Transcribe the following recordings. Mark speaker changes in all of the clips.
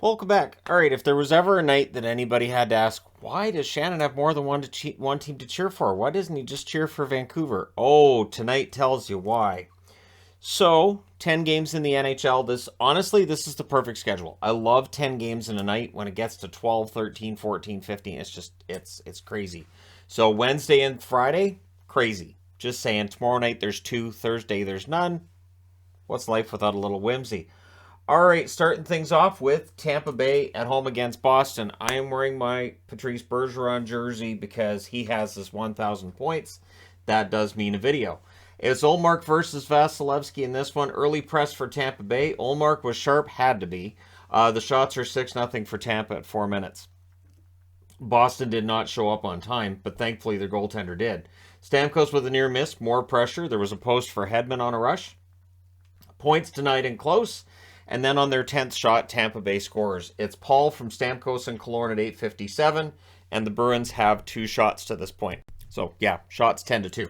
Speaker 1: Welcome back. All right, if there was ever a night that anybody had to ask, why does Shannon have more than one team to cheer for? Why doesn't he just cheer for Vancouver? Oh, tonight tells you why. So, 10 games in the NHL. This is the perfect schedule. I love 10 games in a night. When it gets to 12, 13, 14, 15, it's crazy. So, Wednesday and Friday, crazy. Just saying, tomorrow night there's two, Thursday there's none. What's life without a little whimsy? All right, starting things off with Tampa Bay at home against Boston. I am wearing my Patrice Bergeron jersey because he has this 1,000 points. That does mean a video. It's Ullmark versus Vasilevsky in this one. Early press for Tampa Bay. Ullmark was sharp, had to be. The shots are 6-0 for Tampa at 4 minutes. Boston did not show up on time, but thankfully their goaltender did. Stamkos with a near miss, more pressure. There was a post for Hedman on a rush. Points denied and close. And then on their 10th shot, Tampa Bay scores. It's Paul from Stamkos and Killorn at 8:57, and the Bruins have 2 shots to this point. So, yeah, shots 10-2.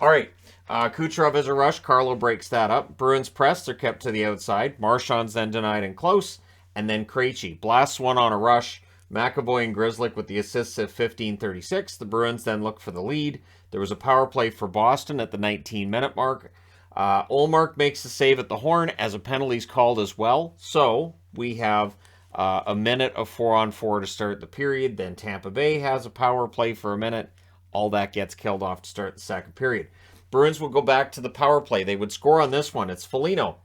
Speaker 1: All right, Kucherov is a rush. Carlo breaks that up. Bruins press. They're kept to the outside. Marchand's then denied and close. And then Krejci blasts one on a rush. McAvoy and Grzelcyk with the assists at 15:36. The Bruins then look for the lead. There was a power play for Boston at the 19-minute mark. Ullmark makes the save at the horn as a penalty's called as well. So we have a minute of 4-on-4 to start the period. Then Tampa Bay has a power play for a minute. All that gets killed off to start the second period. Bruins will go back to the power play. They would score on this one. It's Foligno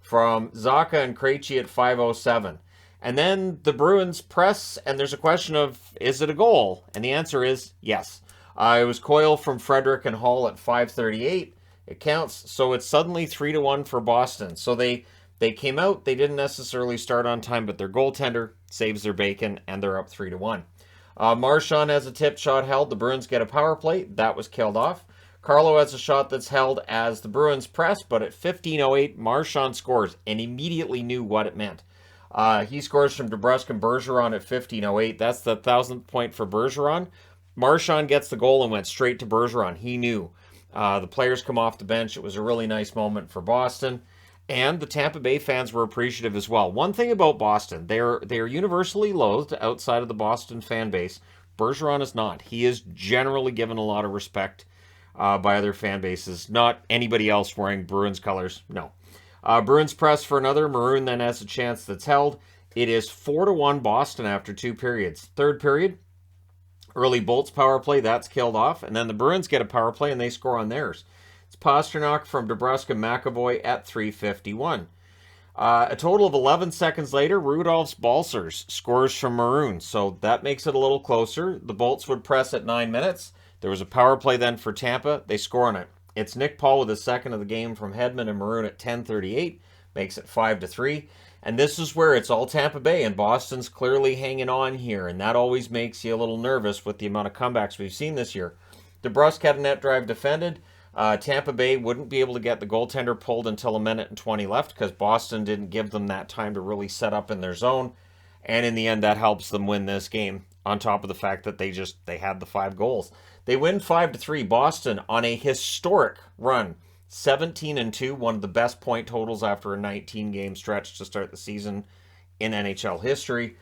Speaker 1: from Zacha and Krejci at 5:07. And then the Bruins press, and there's a question of, is it a goal? And the answer is yes. It was Coyle from Frederick and Hall at 5:38. It counts, so it's suddenly 3-1 for Boston. So they came out, they didn't necessarily start on time, but their goaltender saves their bacon, and they're up 3-1. Marchand has a tipped shot held. The Bruins get a power play. That was killed off. Carlo has a shot that's held as the Bruins press, but at 15:08, Marchand scores and immediately knew what it meant. He scores from DeBrusk and Bergeron at 15:08. That's the 1,000th point for Bergeron. Marchand gets the goal and went straight to Bergeron. He knew. The players come off the bench. It was a really nice moment for Boston. And the Tampa Bay fans were appreciative as well. One thing about Boston, they're universally loathed outside of the Boston fan base. Bergeron is not. He is generally given a lot of respect by other fan bases. Not anybody else wearing Bruins colors. No. Bruins press for another. Maroon then has a chance that's held. It is 4-1 Boston after 2 periods. Third period, early Bolts power play, that's killed off. And then the Bruins get a power play and they score on theirs. It's Pastrnak from DeBrusk and McAvoy at 3:51. A total of 11 seconds later, Rudolph's Balcers scores from Maroon. So that makes it a little closer. The Bolts would press at 9 minutes. There was a power play then for Tampa. They score on it. It's Nick Paul with his second of the game from Hedman and Maroon at 10:38. Makes it 5-3. And this is where it's all Tampa Bay, and Boston's clearly hanging on here, and that always makes you a little nervous with the amount of comebacks we've seen this year. DeBrusk had a net drive defended. Tampa Bay wouldn't be able to get the goaltender pulled until 1:20 left because Boston didn't give them that time to really set up in their zone. And in the end, that helps them win this game, on top of the fact that they had the 5 goals. They win 5-3. Boston on a historic run. 17-2, one of the best point totals after a 19-game stretch to start the season in NHL history.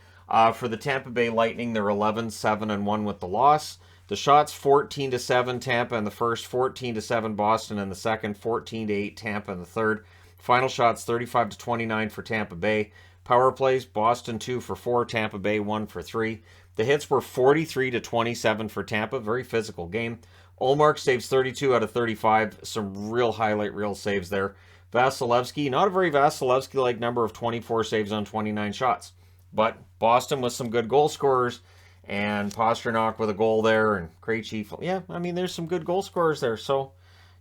Speaker 1: For the Tampa Bay Lightning, they're 11-7-1 with the loss. The shots 14-7 Tampa in the first, 14-7 Boston in the second, 14-8 Tampa in the third. Final shots 35-29 for Tampa Bay. Power plays, Boston 2 for 4, Tampa Bay 1 for 3. The hits were 43-27 for Tampa, very physical game. Ullmark saves 32 out of 35. Some real highlight reel saves there. Vasilevsky, not a very Vasilevsky-like number of 24 saves on 29 shots. But Boston with some good goal scorers, and Pastrnak with a goal there, and Krejci. Yeah, I mean, there's some good goal scorers there. So,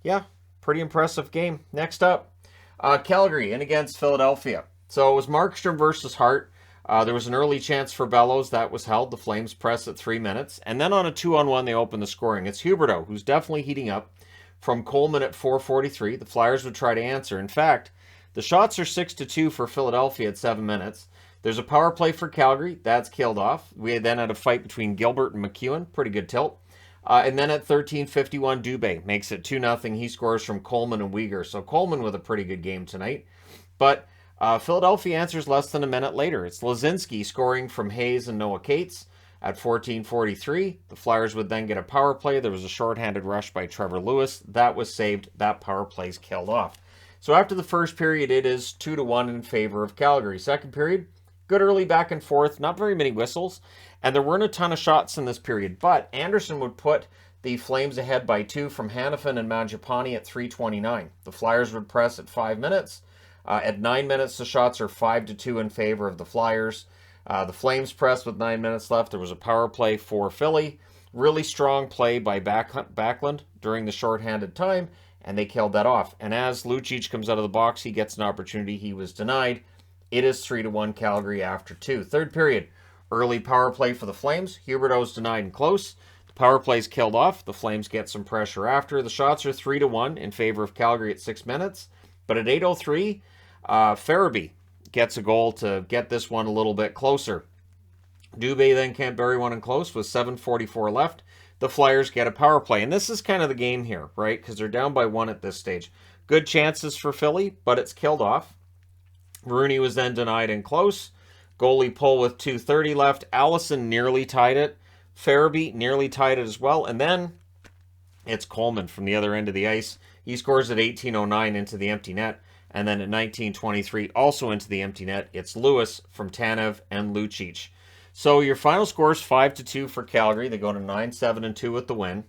Speaker 1: yeah, pretty impressive game. Next up, Calgary in against Philadelphia. So it was Markstrom versus Hart. There was an early chance for Bellows. That was held. The Flames press at 3 minutes. And then on a 2-on-1, they open the scoring. It's Huberdeau, who's definitely heating up. From Coleman at 4:43, the Flyers would try to answer. In fact, the shots are 6-2 for Philadelphia at 7 minutes. There's a power play for Calgary. That's killed off. We then had a fight between Gilbert and McEwen. Pretty good tilt. And then at 13:51, Dubé makes it 2-0. He scores from Coleman and Weegar. So Coleman with a pretty good game tonight. But Philadelphia answers less than a minute later. It's Lazinski scoring from Hayes and Noah Cates at 14:43. The Flyers would then get a power play. There was a shorthanded rush by Trevor Lewis. That was saved. That power play's killed off. So after the first period, it is 2-1 in favor of Calgary. Second period, good early back and forth, not very many whistles, and there weren't a ton of shots in this period, but Anderson would put the Flames ahead by 2 from Hanifin and Mangiapane at 3:29. The Flyers would press at 5 minutes. At 9 minutes, the shots are 5-2 in favor of the Flyers. The Flames pressed with 9 minutes left. There was a power play for Philly. Really strong play by Backlund during the shorthanded time, and they killed that off. And as Lucic comes out of the box, he gets an opportunity he was denied. It is 3-1 Calgary after 2. Third period, early power play for the Flames. Huberdeau's denied and close. The power play's killed off. The Flames get some pressure after. The shots are 3-1 in favor of Calgary at 6 minutes. But at 8:03, Farabee gets a goal to get this one a little bit closer. Dubé then can't bury one in close with 7:44 left. The Flyers get a power play. And this is kind of the game here, right? Because they're down by 1 at this stage. Good chances for Philly, but it's killed off. Rooney was then denied in close. Goalie pull with 2:30 left. Allison nearly tied it. Farabee nearly tied it as well. And then it's Coleman from the other end of the ice. He scores at 18:09 into the empty net. And then at 19:23, also into the empty net, it's Lewis from Tanev and Lucic. So your final score is 5-2 for Calgary. They go to 9-7-2 with the win.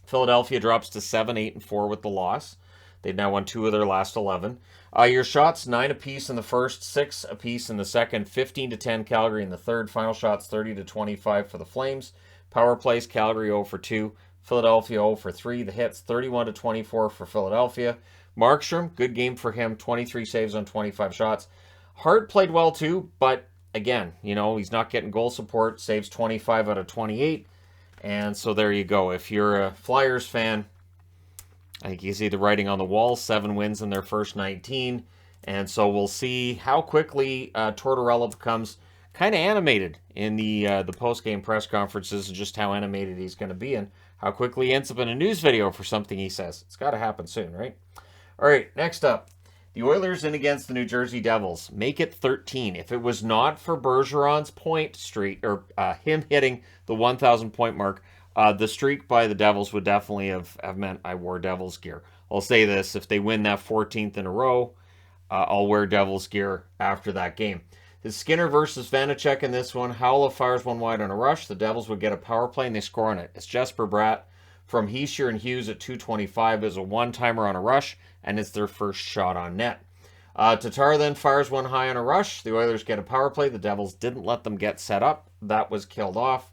Speaker 1: Philadelphia drops to 7-8-4 with the loss. They've now won 2 of their last 11. Your shots, 9 apiece in the first, 6 apiece in the second, 15-10 Calgary in the third. Final shots, 30-25 for the Flames. Power plays, Calgary 0 for 2. Philadelphia 0 for 3. The hits, 31-24 for Philadelphia. Markstrom, good game for him, 23 saves on 25 shots. Hart played well too, but again, he's not getting goal support, saves 25 out of 28. And so there you go. If you're a Flyers fan, I think you see the writing on the wall, 7 wins in their first 19. And so we'll see how quickly Tortorella becomes kind of animated in the post-game press conferences and just how animated he's going to be and how quickly he ends up in a news video for something he says. It's got to happen soon, right? All right, next up. The Oilers in against the New Jersey Devils. Make it 13. If it was not for Bergeron's point streak, or him hitting the 1,000 point mark, the streak by the Devils would definitely have meant I wore Devils gear. I'll say this, if they win that 14th in a row, I'll wear Devils gear after that game. It's Skinner versus Vanacek in this one. Howell fires one wide on a rush. The Devils would get a power play and they score on it. It's Jesper Bratt from Hischier and Hughes at 2:25 as a one-timer on a rush, and it's their first shot on net. Tatar then fires one high on a rush. The Oilers get a power play. The Devils didn't let them get set up. That was killed off.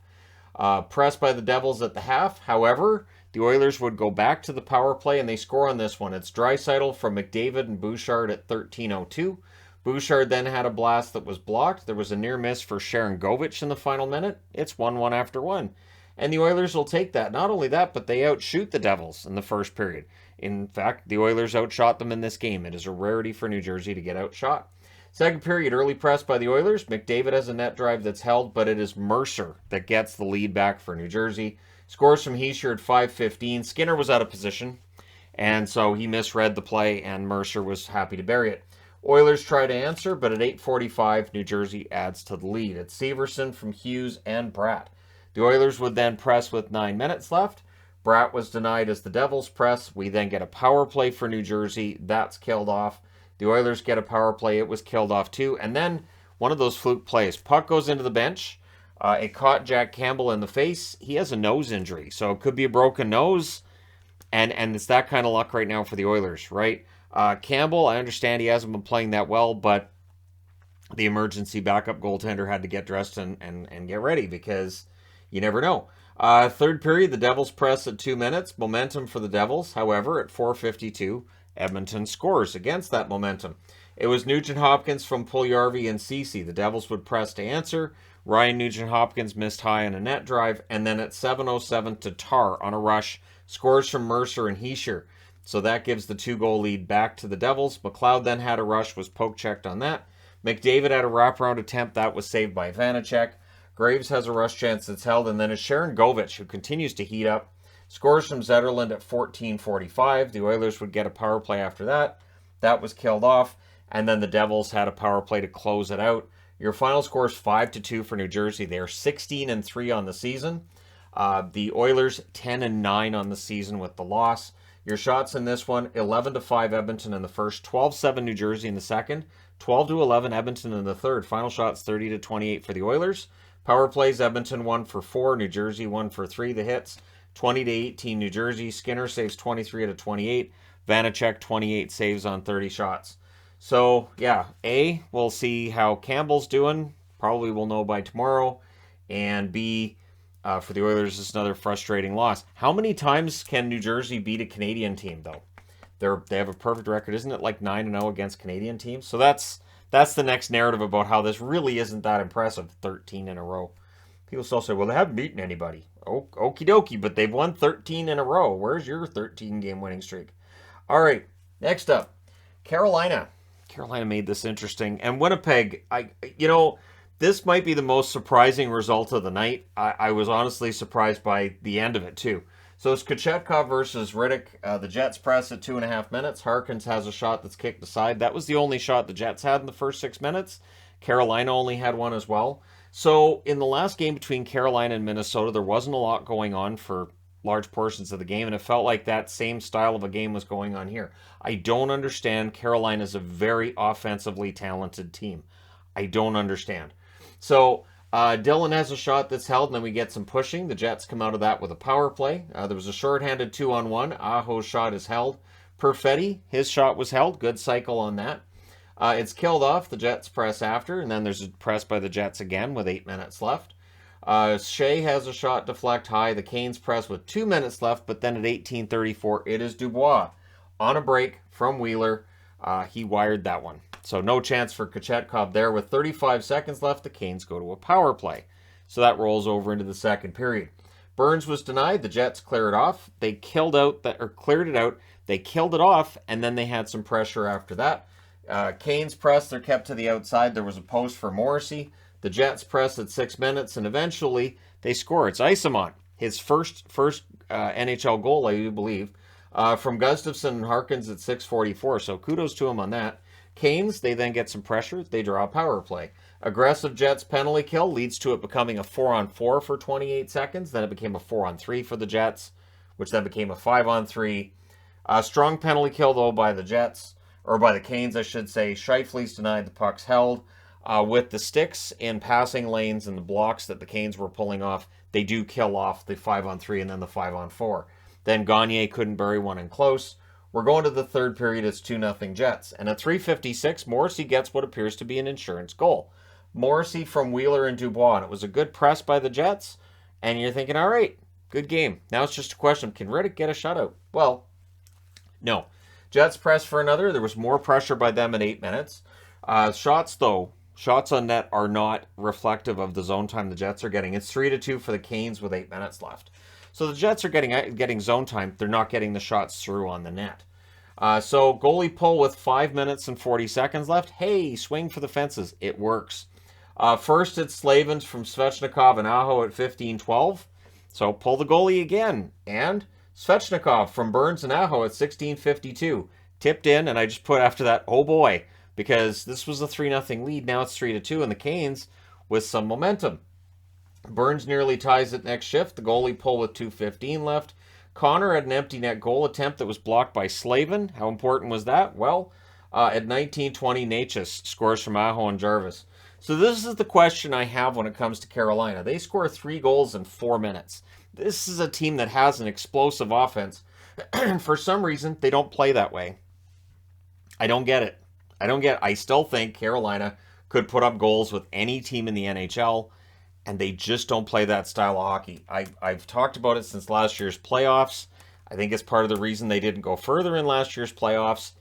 Speaker 1: Pressed by the Devils at the half. However, the Oilers would go back to the power play, and they score on this one. It's Draisaitl from McDavid and Bouchard at 13:02. Bouchard then had a blast that was blocked. There was a near miss for Sharon Govich in the final minute. It's 1-1 after 1. And the Oilers will take that. Not only that, but they outshoot the Devils in the first period. In fact, the Oilers outshot them in this game. It is a rarity for New Jersey to get outshot. Second period, early press by the Oilers. McDavid has a net drive that's held, but it is Mercer that gets the lead back for New Jersey. Scores from Hischier at 5:15. Skinner was out of position, and so he misread the play, and Mercer was happy to bury it. Oilers try to answer, but at 8:45, New Jersey adds to the lead. It's Severson from Hughes and Bratt. The Oilers would then press with 9 minutes left. Bratt was denied as the Devils press. We then get a power play for New Jersey. That's killed off. The Oilers get a power play. It was killed off too. And then one of those fluke plays. Puck goes into the bench. It caught Jack Campbell in the face. He has a nose injury, so it could be a broken nose. And it's that kind of luck right now for the Oilers, right? Campbell, I understand he hasn't been playing that well, but the emergency backup goaltender had to get dressed and get ready because you never know. Third period, the Devils press at 2 minutes. Momentum for the Devils. However, at 4:52, Edmonton scores against that momentum. It was Nugent-Hopkins from Puljujarvi and Ceci. The Devils would press to answer. Ryan Nugent-Hopkins missed high on a net drive. And then at 7:07, Tatar on a rush scores from Mercer and Hischier. So that gives the 2-goal lead back to the Devils. McLeod then had a rush, was poke-checked on that. McDavid had a wraparound attempt. That was saved by Vanacek. Graves has a rush chance that's held, and then it's Sharon Govich, who continues to heat up, scores from Zetterlund at 14:45. The Oilers would get a power play after that. That was killed off. and then the Devils had a power play to close it out. Your final score is 5-2 for New Jersey. They're 16-3 on the season. The Oilers 10-9 on the season with the loss. Your shots in this one: 11-5 Edmonton in the first, 12-7 New Jersey in the second, 12-11 Edmonton in the third. Final shots 30-28 for the Oilers. Power plays: Edmonton 1 for 4, New Jersey 1 for 3. The hits: 20-18 New Jersey. Skinner saves 23-28. Vanacek 28 saves on 30 shots. So yeah, we'll see how Campbell's doing. Probably we'll know by tomorrow. And B, for the Oilers, it's another frustrating loss. How many times can New Jersey beat a Canadian team, though? They have a perfect record. Isn't it like 9-0 against Canadian teams? So that's the next narrative about how this really isn't that impressive, 13 in a row. People still say, well, they haven't beaten anybody. Oh, okie dokie, but they've won 13 in a row. Where's your 13-game winning streak? All right, next up, Carolina. Carolina made this interesting. And Winnipeg, this might be the most surprising result of the night. I was honestly surprised by the end of it, too. So it's Kochetkov versus Riddick. The Jets press at 2.5 minutes. Harkins has a shot that's kicked aside. That was the only shot the Jets had in the first 6 minutes. Carolina only had one as well. So in the last game between Carolina and Minnesota, there wasn't a lot going on for large portions of the game, and it felt like that same style of a game was going on here. I don't understand. Carolina's a very offensively talented team. I don't understand. So Dillon has a shot that's held, and then we get some pushing. The Jets come out of that with a power play. There was a shorthanded 2-on-1. Aho's shot is held. Perfetti, his shot was held. Good cycle on that. It's killed off. The Jets press after, and then there's a press by the Jets again with 8 minutes left. Shea has a shot deflect high. The Canes press with 2 minutes left, but then at 18:34, it is Dubois on a break from Wheeler. He wired that one. So no chance for Kochetkov there. With 35 seconds left, the Canes go to a power play. So that rolls over into the second period. Burns was denied. The Jets clear it off. They cleared it out. They killed it off, and then they had some pressure after that. Canes press. They're kept to the outside. There was a post for Morrissey. The Jets press at 6 minutes, and eventually they score. It's Isamont, his first NHL goal, I do believe, from Gustafsson and Harkins at 6:44. So kudos to him on that. Canes, they then get some pressure. They draw a power play. Aggressive Jets penalty kill leads to it becoming a 4-on-4 for 28 seconds. Then it became a 4-on-3 for the Jets, which then became a 5-on-3. Strong penalty kill, though, by the Jets, or by the Canes, I should say. Scheifele's denied, the puck's held. With the sticks in passing lanes and the blocks that the Canes were pulling off, they do kill off the 5-on-3 and then the 5-on-4. Then Gagne couldn't bury one in close. We're going to the third period. It's 2-0 Jets. And at 3:56, Morrissey gets what appears to be an insurance goal. Morrissey from Wheeler and Dubois. And it was a good press by the Jets. And you're thinking, all right, good game. Now it's just a question, can Riddick get a shutout? Well, no. Jets press for another. There was more pressure by them at 8 minutes. Shots on net are not reflective of the zone time the Jets are getting. It's 3-2 for the Canes with 8 minutes left. So the Jets are getting zone time. They're not getting the shots through on the net. So goalie pull with 5 minutes and 40 seconds left. Hey, swing for the fences. It works. First, it's Slavens from Svechnikov and Aho at 15:12. So pull the goalie again. And Svechnikov from Burns and Aho at 16:52. Tipped in, and I just put after that, oh boy, because this was a 3-0 lead. Now it's 3-2, and the Canes with some momentum. Burns nearly ties it next shift. The goalie pull with 2:15 left. Connor had an empty net goal attempt that was blocked by Slavin. How important was that? Well, at 19:20, Natchez scores from Aho and Jarvis. So this is the question I have when it comes to Carolina. They score 3 goals in 4 minutes. This is a team that has an explosive offense. For some reason, they don't play that way. I don't get it. I still think Carolina could put up goals with any team in the NHL, and they just don't play that style of hockey. I've talked about it since last year's playoffs. I think it's part of the reason they didn't go further in last year's playoffs,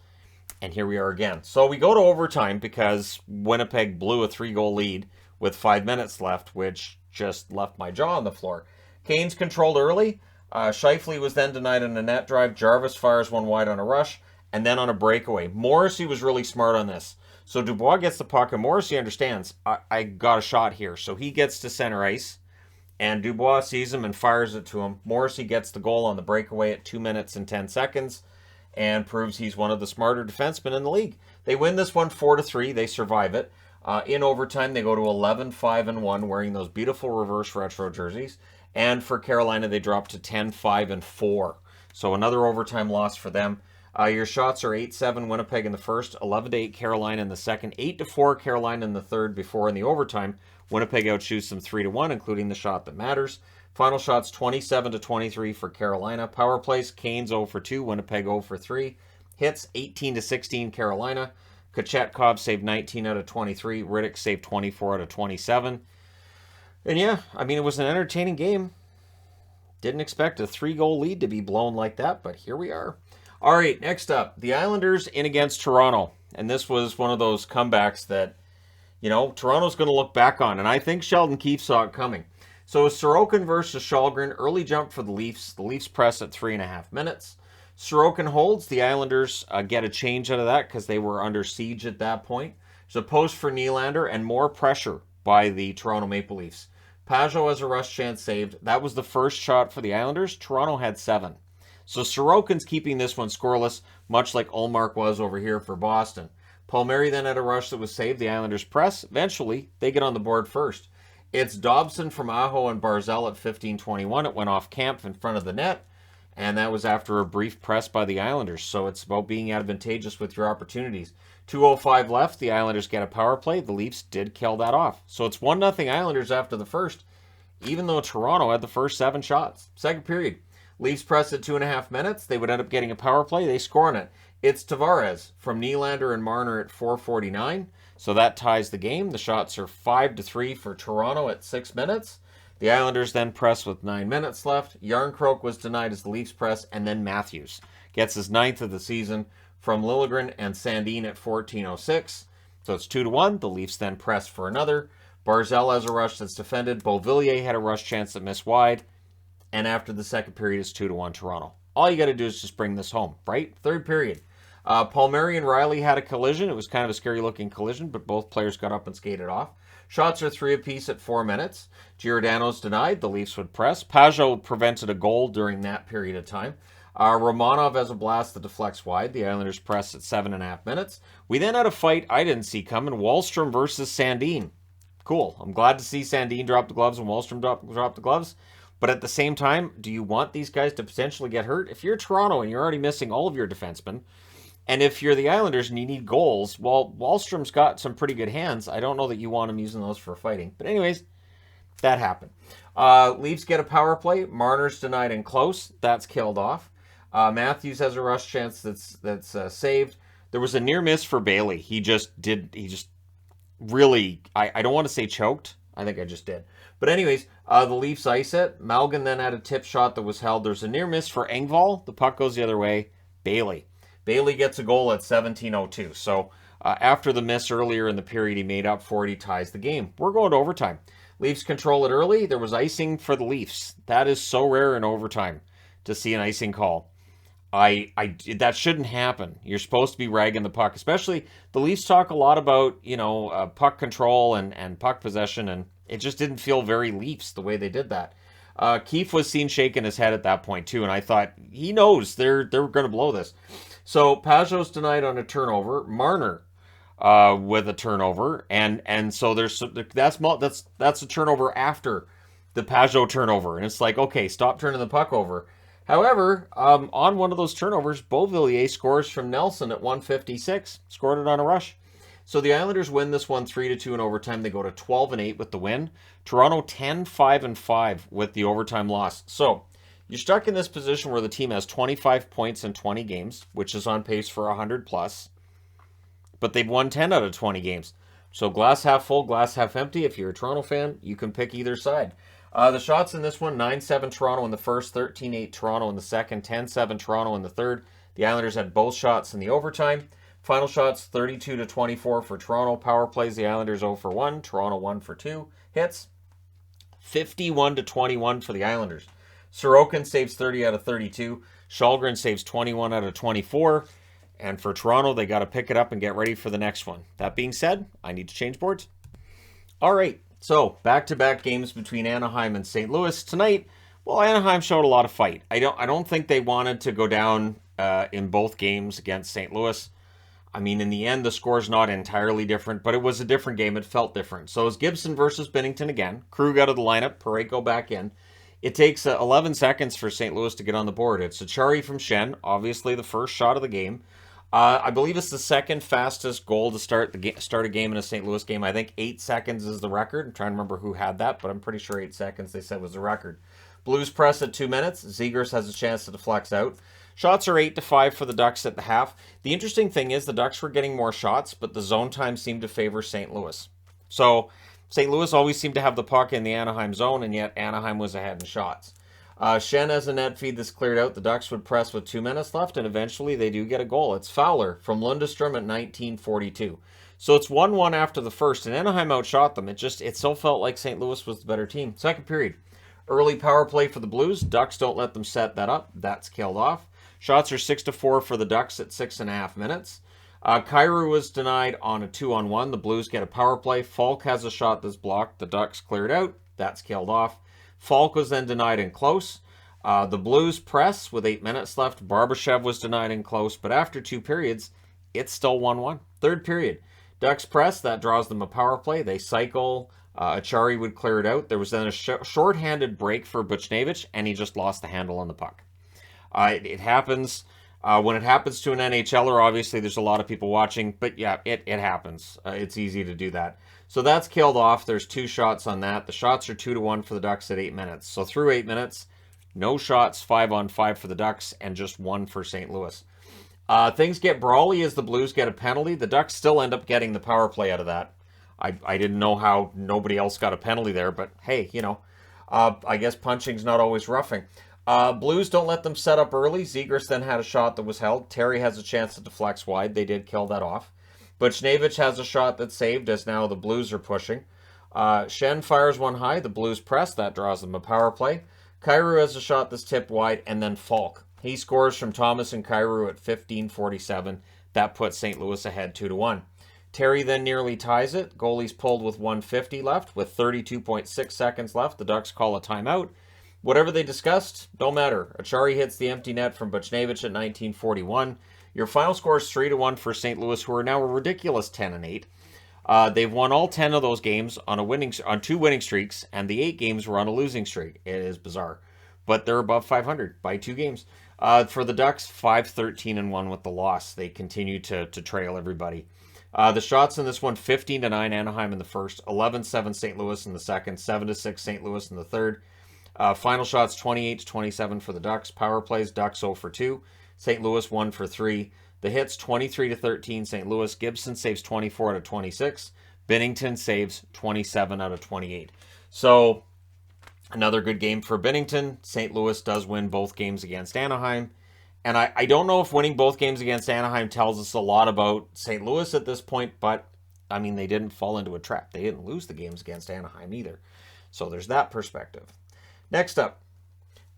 Speaker 1: and here we are again. So we go to overtime because Winnipeg blew a 3-goal lead with 5 minutes left, which just left my jaw on the floor. Canes controlled early. Scheifele was then denied on a net drive. Jarvis fires one wide on a rush, and then on a breakaway. Morrissey was really smart on this. So Dubois gets the puck, and Morrissey understands, I got a shot here. So he gets to center ice, and Dubois sees him and fires it to him. Morrissey gets the goal on the breakaway at 2 minutes and 10 seconds and proves he's one of the smarter defensemen in the league. They win this one 4-3. They survive it. In overtime, they go to 11-5-1, wearing those beautiful reverse retro jerseys. And for Carolina, they drop to 10-5-4. So another overtime loss for them. Your shots are 8-7 Winnipeg in the first, 11-8 Carolina in the second, 8-4 Carolina in the third. Before in the overtime, Winnipeg outshoots them 3-1, including the shot that matters. Final shots 27-23 for Carolina. Power plays, Canes 0-2, Winnipeg 0-3. Hits 18-16 Carolina. Kochetkov saved 19 out of 23. Riddick saved 24 out of 27. And yeah, I mean, it was an entertaining game. Didn't expect a 3-goal lead to be blown like that, but here we are. All right, next up, the Islanders in against Toronto. And this was one of those comebacks that, you know, Toronto's going to look back on. And I think Sheldon Keefe saw it coming. So Sorokin versus Shalgren, early jump for the Leafs. The Leafs press at 3.5 minutes. Sorokin holds. The Islanders get a change out of that because they were under siege at that point. There's a post for Nylander and more pressure by the Toronto Maple Leafs. Pajot has a rush chance saved. That was the first shot for the Islanders. Toronto had 7. So Sorokin's keeping this one scoreless, much like Ullmark was over here for Boston. Palmieri then had a rush that was saved. The Islanders press. Eventually, they get on the board first. It's Dobson from Aho and Barzal at 15:21. It went off Kampf in front of the net. And that was after a brief press by the Islanders. So it's about being advantageous with your opportunities. 2:05 left. The Islanders get a power play. The Leafs did kill that off. So it's 1-0 Islanders after the first, even though Toronto had the first 7 shots. Second period. Leafs press at 2.5 minutes. They would end up getting a power play. They score on it. It's Tavares from Nylander and Marner at 4:49. So that ties the game. The shots are 5-3 for Toronto at 6 minutes. The Islanders then press with 9 minutes left. Yarncroke was denied as the Leafs press, and then Matthews gets his 9th of the season from Liljegren and Sandin at 14:06. So it's 2-1. The Leafs then press for another. Barzal has a rush that's defended. Beauvillier had a rush chance that missed wide. And after the second period, it's 2-1 Toronto. All you got to do is just bring this home, right? Third period. Palmieri and Riley had a collision. It was kind of a scary-looking collision, but both players got up and skated off. Shots are 3 apiece at 4 minutes. Giordano's denied. The Leafs would press. Pajot prevented a goal during that period of time. Romanov has a blast that deflects wide. The Islanders press at 7.5 minutes. We then had a fight I didn't see coming. Wahlstrom versus Sandin. Cool. I'm glad to see Sandin drop the gloves and Wahlstrom drop the gloves. But at the same time, do you want these guys to potentially get hurt? If you're Toronto and you're already missing all of your defensemen, and if you're the Islanders and you need goals, well, Wahlstrom's got some pretty good hands. I don't know that you want him using those for fighting. But anyways, that happened. Leafs get a power play. Marner's denied and close. That's killed off. Matthews has a rush chance that's saved. There was a near miss for Bailey. He just really, I don't want to say choked. I think I just did. But anyways, the Leafs ice it. Malgin then had a tip shot that was held. There's a near miss for Engvall. The puck goes the other way. Bailey gets a goal at 17:02. So after the miss earlier in the period, he made up for it. He ties the game. We're going to overtime. Leafs control it early. There was icing for the Leafs. That is so rare in overtime to see an icing call. That shouldn't happen. You're supposed to be ragging the puck, especially the Leafs talk a lot about, puck control and puck possession, and it just didn't feel very Leafs the way they did that. Keefe was seen shaking his head at that point too, and I thought he knows they're going to blow this. So Pajot's denied on a turnover. Marner with a turnover, and so that's a turnover after the Pajot turnover, and it's like, okay, stop turning the puck over. However, on one of those turnovers, Beauvillier scores from Nelson at 1:56, scored it on a rush. So the Islanders win this one 3-2 in overtime. They go to 12-8 with the win. Toronto 10-5-5 with the overtime loss. So you're stuck in this position where the team has 25 points in 20 games, which is on pace for 100 plus. But they've won 10 out of 20 games. So glass half full, glass half empty. If you're a Toronto fan, you can pick either side. The shots in this one, 9-7 Toronto in the first, 13-8 Toronto in the second, 10-7 Toronto in the third. The Islanders had both shots in the overtime. Final shots, 32-24 for Toronto. Power plays, the Islanders 0 for 1. Toronto 1 for 2. Hits, 51-21 for the Islanders. Sorokin saves 30 out of 32. Shalgren saves 21 out of 24. And for Toronto, they got to pick it up and get ready for the next one. That being said, I need to change boards. All right, so back-to-back games between Anaheim and St. Louis tonight. Well, Anaheim showed a lot of fight. I don't think they wanted to go down in both games against St. Louis. I mean, in the end, the score's not entirely different, but it was a different game. It felt different. So it's Gibson versus Binnington again. Krug out of the lineup. Parayko back in. It takes 11 seconds for St. Louis to get on the board. It's Acciari from Shen, obviously the first shot of the game. I believe it's the second fastest goal to start a game in a St. Louis game. I think 8 seconds is the record. I'm trying to remember who had that, but I'm pretty sure 8 seconds they said was the record. Blues press at 2 minutes. Zegras has a chance to deflect out. Shots are 8-5 for the Ducks at the half. The interesting thing is the Ducks were getting more shots, but the zone time seemed to favor St. Louis. So St. Louis always seemed to have the puck in the Anaheim zone, and yet Anaheim was ahead in shots. Shen has a net feed that's cleared out. The Ducks would press with 2 minutes left, and eventually they do get a goal. It's Fowler from Lundestrom at 19:42. So it's 1-1 after the first, and Anaheim outshot them. It still felt like St. Louis was the better team. Second period. Early power play for the Blues. Ducks don't let them set that up. That's killed off. Shots are 6-4 for the Ducks at 6.5 minutes. Kyrou was denied on a 2-on-1. The Blues get a power play. Falk has a shot that's blocked. The Ducks cleared out. That's killed off. Falk was then denied in close. The Blues press with 8 minutes left. Barbashev was denied in close, but after 2 periods, it's still 1-1. Third period. Ducks press. That draws them a power play. They cycle. Acciari would clear it out. There was then a short-handed break for Buchnevich, and he just lost the handle on the puck. It happens. When it happens to an NHLer, obviously there's a lot of people watching, but yeah, it happens. It's easy to do that. So that's killed off. There's 2 shots on that. The shots are 2-1 for the Ducks at 8 minutes. So through 8 minutes, no shots, 5-on-5 for the Ducks, and just 1 for St. Louis. Things get brawly as the Blues get a penalty. The Ducks still end up getting the power play out of that. I didn't know how nobody else got a penalty there, but hey, I guess punching's not always roughing. Blues don't let them set up early. Zegras then had a shot that was held. Terry has a chance to deflect wide. They did kill that off. Buchnevich has a shot that's saved as now the Blues are pushing. Shen fires one high. The Blues press. That draws them a power play. Kyrou has a shot that's tipped wide, and then Falk. He scores from Thomas and Kyrou at 15:47. That puts St. Louis ahead 2-1. Terry then nearly ties it. Goalie's pulled with 1:50 left. With 32.6 seconds left, the Ducks call a timeout. Whatever they discussed, don't matter. Acciari hits the empty net from Buchnevich at 19:41. Your final score is 3-1 for St. Louis, who are now a ridiculous 10-8. They've won all 10 of those games on 2 winning streaks, and the 8 games were on a losing streak. It is bizarre, but they're above 500 by 2 games. For the Ducks, 5-13-1 with the loss. They continue to trail everybody. The shots in this one: 15-9 Anaheim in the first, 11-7 St. Louis in the second, 7-6 St. Louis in the third. Final shots 28-27 for the Ducks. Power plays, Ducks 0 for 2. St. Louis 1 for 3. The hits 23-13 St. Louis. Gibson saves 24 out of 26. Binnington saves 27 out of 28. So another good game for Binnington. St. Louis does win both games against Anaheim. And I don't know if winning both games against Anaheim tells us a lot about St. Louis at this point, but I mean, they didn't fall into a trap. They didn't lose the games against Anaheim either. So there's that perspective. Next up,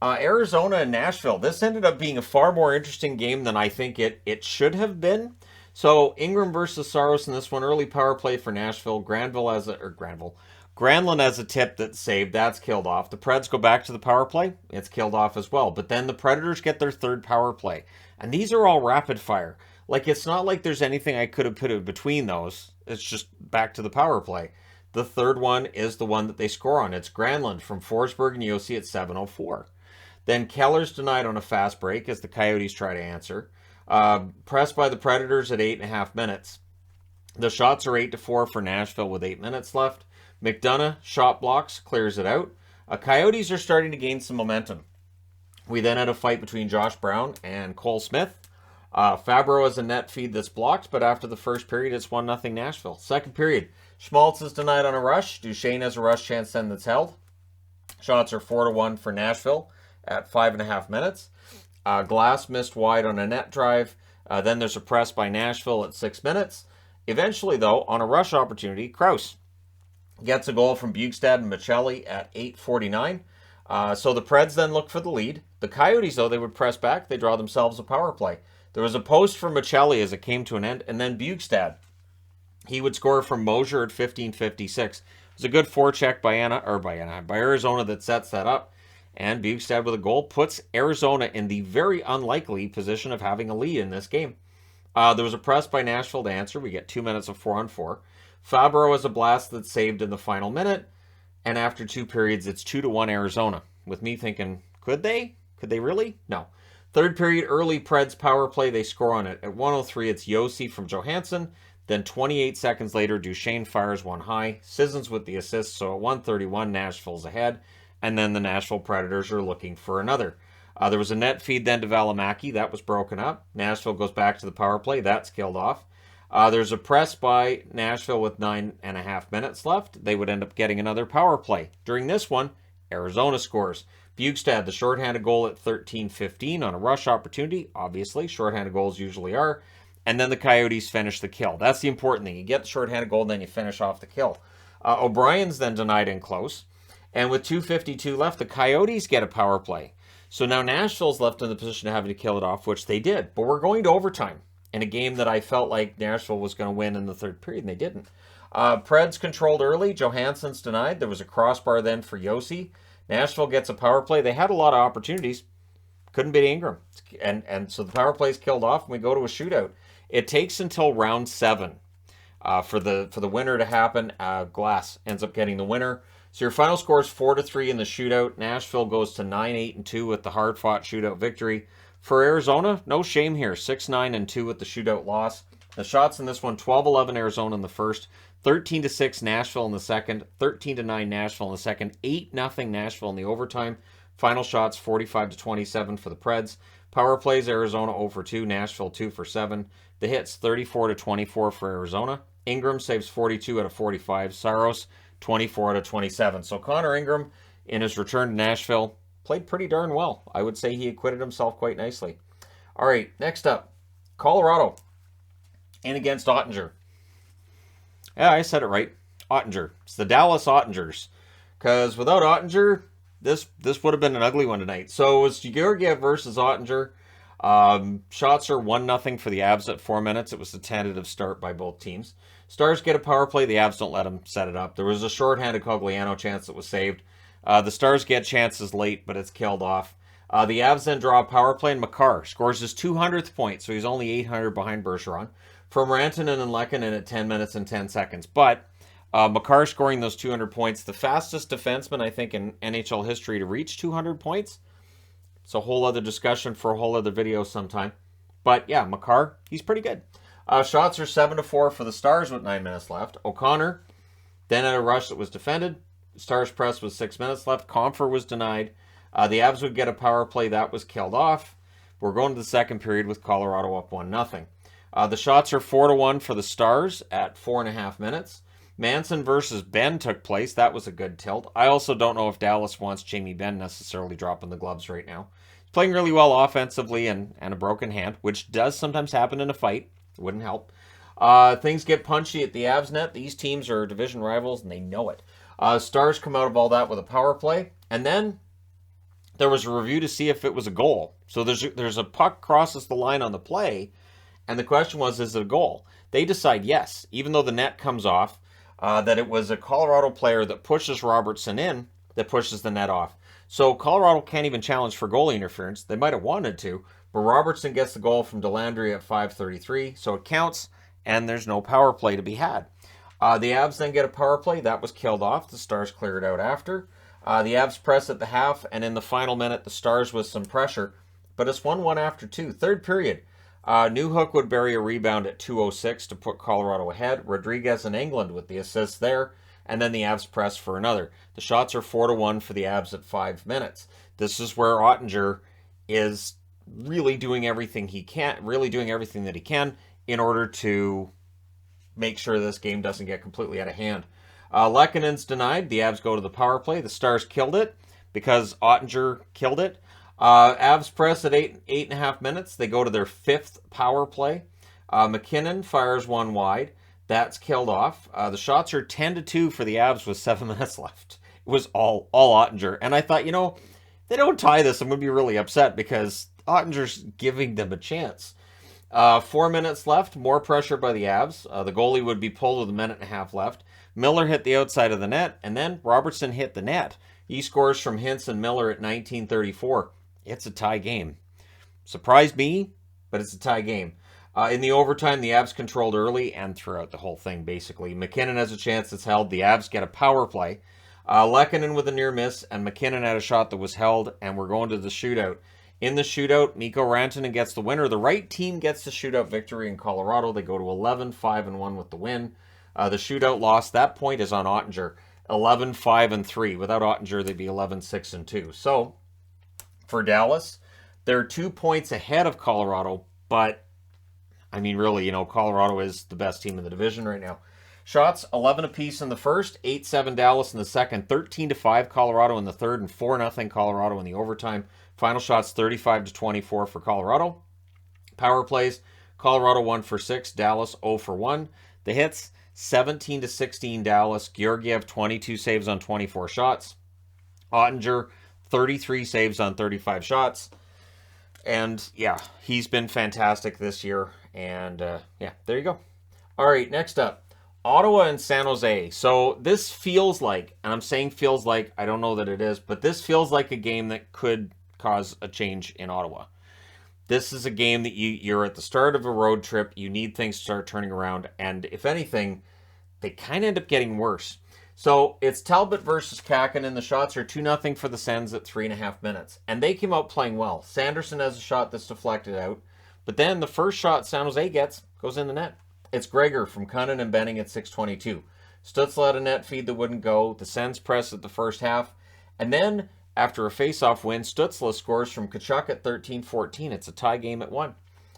Speaker 1: Arizona and Nashville. This ended up being a far more interesting game than I think it should have been. So Ingram versus Saros in this one. Early power play for Nashville. Granlund has a tip that's saved. That's killed off. The Preds go back to the power play. It's killed off as well. But then the Predators get their third power play. And these are all rapid fire. Like, it's not like there's anything I could have put in between those. It's just back to the power play. The third one is the one that they score on. It's Granlund from Forsberg and Yossi at 7:04. Then Keller's denied on a fast break as the Coyotes try to answer. Pressed by the Predators at 8.5 minutes. The shots are 8-4 for Nashville with 8 minutes left. McDonough shot blocks, clears it out. Coyotes are starting to gain some momentum. We then had a fight between Josh Brown and Cole Smith. Fabro has a net feed that's blocked, but after the first period, it's 1-0 Nashville. Second period, Schmaltz is denied on a rush. Duchesne has a rush chance then that's held. Shots are 4-1 for Nashville at 5.5 minutes. Glass missed wide on a net drive. Then there's a press by Nashville at 6 minutes. Eventually, though, on a rush opportunity, Krause gets a goal from Bjugstad and Michelli at 8:49. So the Preds then look for the lead. The Coyotes, though, they would press back. They draw themselves a power play. There was a post from Michelli as it came to an end, and then Bjugstad. He would score from Mosier at 15:56. It was a good forecheck by Arizona that sets that up. And Bjugstad with a goal puts Arizona in the very unlikely position of having a lead in this game. There was a press by Nashville to answer. We get 2 minutes of 4-on-4. Fabro has a blast that's saved in the final minute. And after 2 periods, it's 2-1 Arizona. With me thinking, could they? Could they really? No. Third period, early Preds power play. They score on it. At 1:03, it's Josi from Johansson. Then 28 seconds later, Duchesne fires one high. Sissons with the assist. So at 1:31, Nashville's ahead. And then the Nashville Predators are looking for another. There was a net feed then to Valimaki. That was broken up. Nashville goes back to the power play. That's killed off. There's a press by Nashville with 9.5 minutes left. They would end up getting another power play. During this one, Arizona scores. Bjugstad, the shorthanded goal at 13:15 on a rush opportunity. Obviously, shorthanded goals usually are. And then the Coyotes finish the kill. That's the important thing. You get the shorthanded goal, and then you finish off the kill. O'Brien's then denied in close. And with 2:52 left, the Coyotes get a power play. So now Nashville's left in the position of having to kill it off, which they did. But we're going to overtime in a game that I felt like Nashville was going to win in the third period, and they didn't. Preds controlled early. Johansson's denied. There was a crossbar then for Josi. Nashville gets a power play. They had a lot of opportunities. Couldn't beat Ingram. And so the power play's killed off, and we go to a shootout. It takes until round 7 for the winner to happen. Glass ends up getting the winner. So your final score is 4-3 in the shootout. Nashville goes to 9-8-2 with the hard-fought shootout victory. For Arizona, no shame here. 6-9-2 with the shootout loss. The shots in this one, 12-11 Arizona in the first, 13-6 Nashville in the second, 13-9 Nashville in the second, 8-0 Nashville in the overtime. Final shots, 45-27 for the Preds. Power plays, Arizona 0-2, Nashville 2-7. The hits, 34-24 for Arizona. Ingram saves 42 out of 45. Saros, 24 out of 27. So Connor Ingram, in his return to Nashville, played pretty darn well. I would say he acquitted himself quite nicely. All right, next up, Colorado in against Oettinger. Yeah, I said it right. Oettinger. It's the Dallas Oettingers. Because without Oettinger, this would have been an ugly one tonight. So it's Georgiev versus Oettinger. Shots are 1-0 for the Avs at 4 minutes. It was a tentative start by both teams. Stars get a power play. The Avs don't let them set it up. There was a shorthanded Cogliano chance that was saved. The Stars get chances late, but it's killed off. The Avs then draw a power play, and Makar scores his 200th point, so he's only 800 behind Bergeron. From Rantanen and Lehkonen at 10 minutes and 10 seconds. But Makar scoring those 200 points, the fastest defenseman, I think, in NHL history to reach 200 points. It's a whole other discussion for a whole other video sometime. But yeah, Makar, he's pretty good. Shots are 7-4 for the Stars with 9 minutes left. O'Connor, then at a rush that was defended. Stars press with 6 minutes left. Compher was denied. The Avs would get a power play. That was killed off. We're going to the second period with Colorado up 1-0. The shots are 4-1 for the Stars at 4.5 minutes. Manson versus Benn took place. That was a good tilt. I also don't know if Dallas wants Jamie Benn necessarily dropping the gloves right now. He's playing really well offensively and a broken hand, which does sometimes happen in a fight. It wouldn't help. Things get punchy at the Avs net. These teams are division rivals, and they know it. Stars come out of all that with a power play. And then there was a review to see if it was a goal. So there's a puck crosses the line on the play, and the question was, is it a goal? They decide yes, even though the net comes off, that it was a Colorado player that pushes Robertson in that pushes the net off. So Colorado can't even challenge for goalie interference. They might have wanted to, but Robertson gets the goal from Delandry at 5:33, so it counts, and there's no power play to be had. The Avs then get a power play. That was killed off. The Stars cleared out after. The Avs press at the half, and in the final minute, the Stars with some pressure, but it's 1-1 after 2. Third period. Newhook would bury a rebound at 2:06 to put Colorado ahead. Rodriguez and England with the assist there, and then the Avs press for another. The shots are 4-1 for the Avs at 5 minutes. This is where Oettinger is really doing everything that he can in order to make sure this game doesn't get completely out of hand. Lehkonen's denied. The Avs go to the power play. The Stars killed it because Oettinger killed it. Avs press at 8.5 minutes. They go to their 5th power play. McKinnon fires one wide. That's killed off. The shots are 10-2 for the Avs with 7 minutes left. It was all Oettinger. And I thought, they don't tie this, I'm going to be really upset because Ottinger's giving them a chance. 4 minutes left. More pressure by the Avs. The goalie would be pulled with 1.5 minutes left. Miller hit the outside of the net, and then Robertson hit the net. He scores from Hintz and Miller at 19:34. It's a tie game. Surprised me, but it's a tie game. In the overtime, the Avs controlled early and throughout the whole thing, basically. McKinnon has a chance that's held. The Avs get a power play. Lehkonen with a near miss, and McKinnon had a shot that was held, and we're going to the shootout. In the shootout, Mikko Rantanen gets the winner. The right team gets the shootout victory in Colorado. They go to 11-5-1 with the win. The shootout loss, that point is on Oettinger. 11-5-3. Without Oettinger, they'd be 11-6-2. So, for Dallas, they're 2 points ahead of Colorado, but I mean, really, Colorado is the best team in the division right now. Shots, 11 apiece in the first, 8-7 Dallas in the second, 13-5 Colorado in the third, and 4-0 Colorado in the overtime. Final shots, 35-24 for Colorado. Power plays, Colorado 1 for 6, Dallas 0 for 1. The hits, 17-16 Dallas, Georgiev 22 saves on 24 shots. Oettinger, 33 saves on 35 shots. And yeah, he's been fantastic this year. And yeah, there you go. All right, next up, Ottawa and San Jose. So this feels like, and I'm saying feels like, I don't know that it is, but this feels like a game that could cause a change in Ottawa. This is a game that you're at the start of a road trip. You need things to start turning around. And if anything, they kind of end up getting worse. So it's Talbot versus Kähkönen. The shots are 2-0 for the Sens at 3.5 minutes. And they came out playing well. Sanderson has a shot that's deflected out. But then the first shot San Jose gets goes in the net. It's Gregor from Cunnin and Benning at 6:22. Stützle had a net feed that wouldn't go. The Sens press at the first half. And then, after a face-off win, Stützle scores from Tkachuk at 13:14. It's a tie game at 1.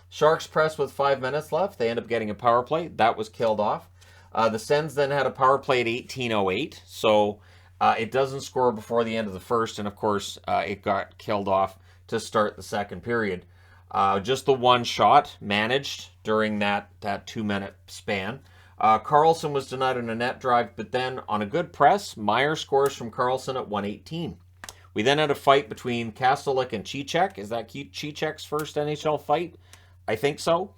Speaker 1: Sharks press with 5 minutes left. They end up getting a power play. That was killed off. The Sens then had a power play at 18:08. So it doesn't score before the end of the first. And, of course, it got killed off to start the second period. Just the one shot managed during that 2-minute span. Carlson was denied on a net drive, but then on a good press, Meyer scores from Carlson at 1:18. We then had a fight between Kastelik and Cicek. Is that Cicek's first NHL fight? I think so.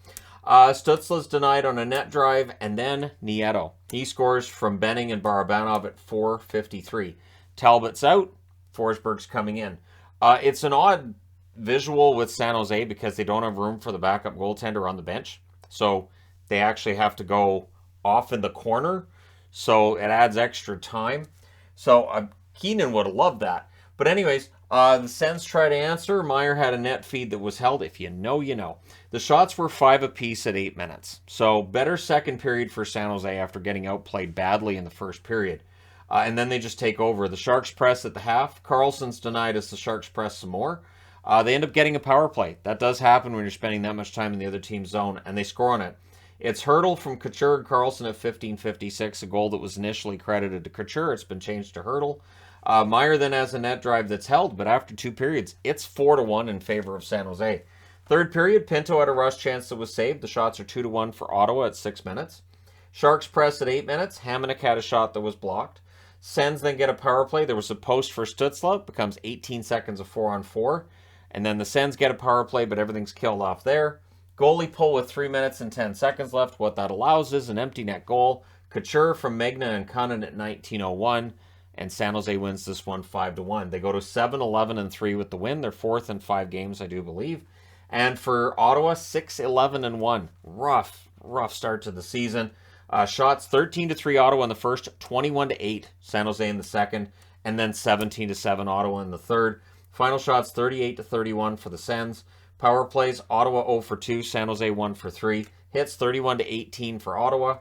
Speaker 1: Stützle's denied on a net drive, and then Nieto. He scores from Benning and Barabanov at 4:53. Talbot's out. Forsberg's coming in. It's an odd visual with San Jose because they don't have room for the backup goaltender on the bench. So they actually have to go off in the corner. So it adds extra time. So Keenan would have loved that. But anyways, the Sens try to answer. Meyer had a net feed that was held. If you know, you know. The shots were 5 apiece at 8 minutes. So better second period for San Jose after getting outplayed badly in the first period. And then they just take over. The Sharks press at the half. Carlson's denied as the Sharks press some more. They end up getting a power play. That does happen when you're spending that much time in the other team's zone, and they score on it. It's Hurdle from Couture and Carlson at 15:56, a goal that was initially credited to Couture. It's been changed to Hurdle. Meyer then has a net drive that's held, but after 2 periods, it's 4-1 in favor of San Jose. Third period, Pinto had a rush chance that was saved. The shots are 2-1 for Ottawa at 6 minutes. Sharks press at 8 minutes. Hamonic had a shot that was blocked. Sens then get a power play. There was a post for Stützle. It becomes 18 seconds of 4-on-4. And then the Sens get a power play, but everything's killed off there. Goalie pull with 3 minutes and 10 seconds left. What that allows is an empty net goal. Couture from Megna and Cunnin at 19:01. And San Jose wins this one 5-1. They go to 7-11-3 with the win. They're 4th in 5 games, I do believe. And for Ottawa, 6-11-1. Rough start to the season. Shots 13-3 Ottawa in the first, 21-8 San Jose in the second, and then 17-7 Ottawa in the third. Final shots 38-31 for the Sens. Power plays, Ottawa 0 for 2, San Jose 1 for 3. Hits 31-18 for Ottawa.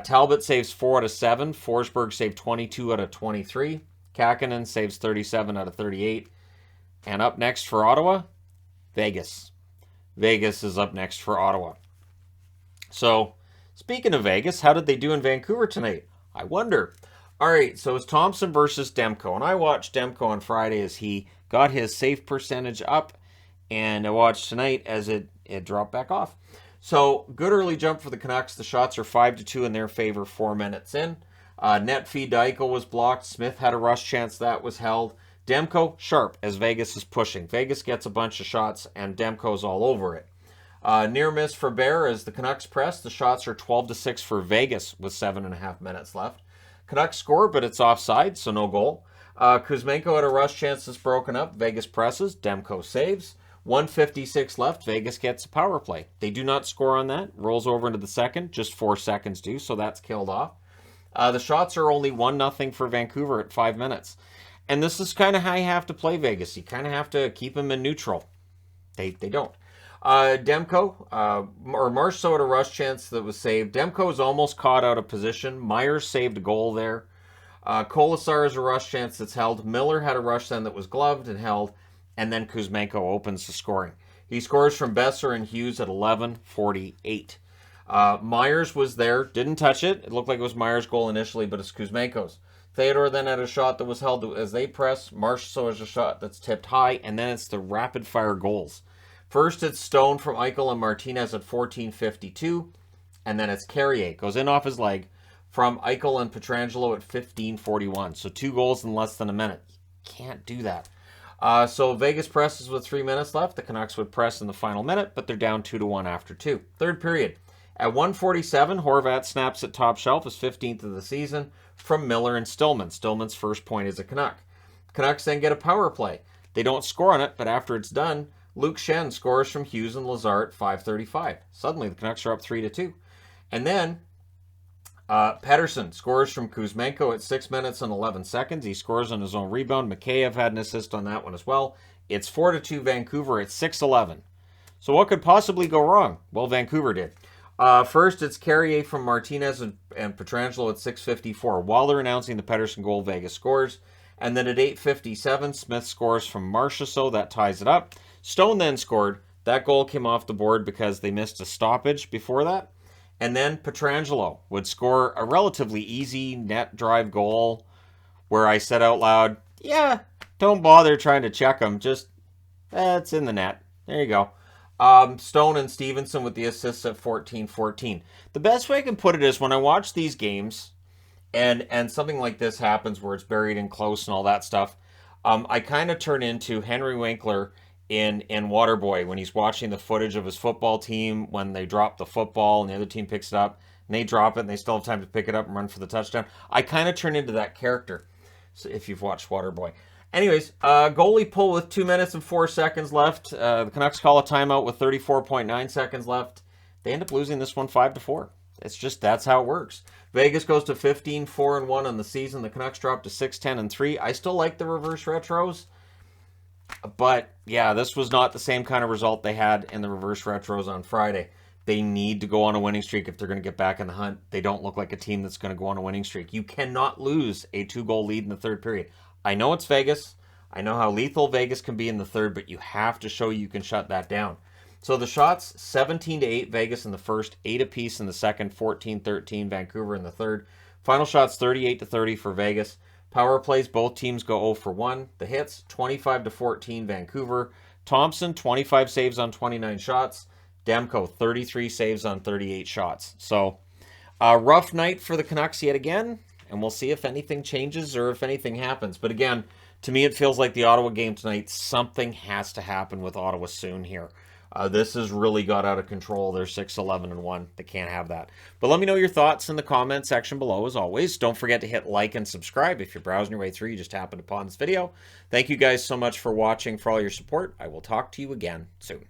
Speaker 1: Talbot saves 4 out of 7. Forsberg saved 22 out of 23. Kähkönen saves 37 out of 38. And up next for Ottawa, Vegas. Vegas is up next for Ottawa. So, speaking of Vegas, how did they do in Vancouver tonight? I wonder. All right, so it's Thompson versus Demko. And I watched Demko on Friday as he got his save percentage up. And I watched tonight as it dropped back off. So, good early jump for the Canucks. The shots are 5-2 in their favor 4 minutes in. Net feed to Eichel was blocked. Smith had a rush chance that was held. Demko, sharp as Vegas is pushing. Vegas gets a bunch of shots, and Demko's all over it. Near miss for Bear as the Canucks press. The shots are 12-6 for Vegas with 7.5 minutes left. Canucks score, but it's offside, so no goal. Kuzmenko had a rush chance that's broken up. Vegas presses. Demko saves. 1:56 left. Vegas gets a power play. They do not score on that. Rolls over into the second. Just 4 seconds do, so that's killed off. The shots are only 1-0 for Vancouver at 5 minutes. And this is kind of how you have to play Vegas. You kind of have to keep them in neutral. They don't. Demko, or Marchessault had a rush chance that was saved. Demko was almost caught out of position. Myers saved a goal there. Kolasar has a rush chance that's held. Miller had a rush then that was gloved and held. And then Kuzmenko opens the scoring. He scores from Besser and Hughes at 11:48. Myers was there, didn't touch it. It looked like it was Myers' goal initially, but it's Kuzmenko's. Theodore then had a shot that was held as they press. Marchessault has a shot that's tipped high, and then it's the rapid-fire goals. First, it's Stone from Eichel and Martinez at 14:52, and then it's Carrier. Goes in off his leg from Eichel and Pietrangelo at 15:41. So 2 goals in less than a minute. You can't do that. So Vegas presses with 3 minutes left. The Canucks would press in the final minute, but they're down 2-1 after 2. Third period. At 1:47, Horvat snaps at top shelf, his 15th of the season, from Miller and Stillman. Stillman's first point as a Canuck. Canucks then get a power play. They don't score on it, but after it's done, Luke Schenn scores from Hughes and Lazar at 5:35. Suddenly, the Canucks are up 3-2. And then, Pettersson scores from Kuzmenko at 6 minutes and 11 seconds. He scores on his own rebound. Mikheyev had an assist on that one as well. It's 4-2 Vancouver at 6:11. So what could possibly go wrong? Well, Vancouver did. First, it's Carrier from Martinez and Pietrangelo at 6:54. While they're announcing the Pettersson goal, Vegas scores. And then at 8:57, Smith scores from Marchessault. That ties it up. Stone then scored. That goal came off the board because they missed a stoppage before that. And then Pietrangelo would score a relatively easy net drive goal where I said out loud, yeah, don't bother trying to check him. Just, it's in the net. There you go. Stone and Stevenson with the assists at 14:14. The best way I can put it is when I watch these games and something like this happens where it's buried in close and all that stuff, I kind of turn into Henry Winkler in Waterboy when he's watching the footage of his football team when they drop the football and the other team picks it up and they drop it and they still have time to pick it up and run for the touchdown. I kind of turn into that character, so if you've watched Waterboy. Anyways, goalie pull with 2 minutes and 4 seconds left. The Canucks call a timeout with 34.9 seconds left. They end up losing this one 5-4. It's just, that's how it works. Vegas goes to 15-4-1 on the season. The Canucks drop to 6-10-3. I still like the reverse retros. But, yeah, this was not the same kind of result they had in the reverse retros on Friday. They need to go on a winning streak if they're going to get back in the hunt. They don't look like a team that's going to go on a winning streak. You cannot lose a 2-goal lead in the third period. I know it's Vegas. I know how lethal Vegas can be in the third, but you have to show you can shut that down. So the shots, 17-8 Vegas in the first, 8 apiece in the second, 14-13 Vancouver in the third. Final shots, 38-30 for Vegas. Power plays, both teams go 0 for 1. The hits, 25-14 Vancouver. Thompson, 25 saves on 29 shots. Demko, 33 saves on 38 shots. So, a rough night for the Canucks yet again, and we'll see if anything changes or if anything happens. But again, to me it feels like the Ottawa game tonight, something has to happen with Ottawa soon here. This has really got out of control. They're 6-11-1. They can't have that. But let me know your thoughts in the comment section below, as always. Don't forget to hit like and subscribe. If you're browsing your way through, you just happened upon this video. Thank you guys so much for watching, for all your support. I will talk to you again soon.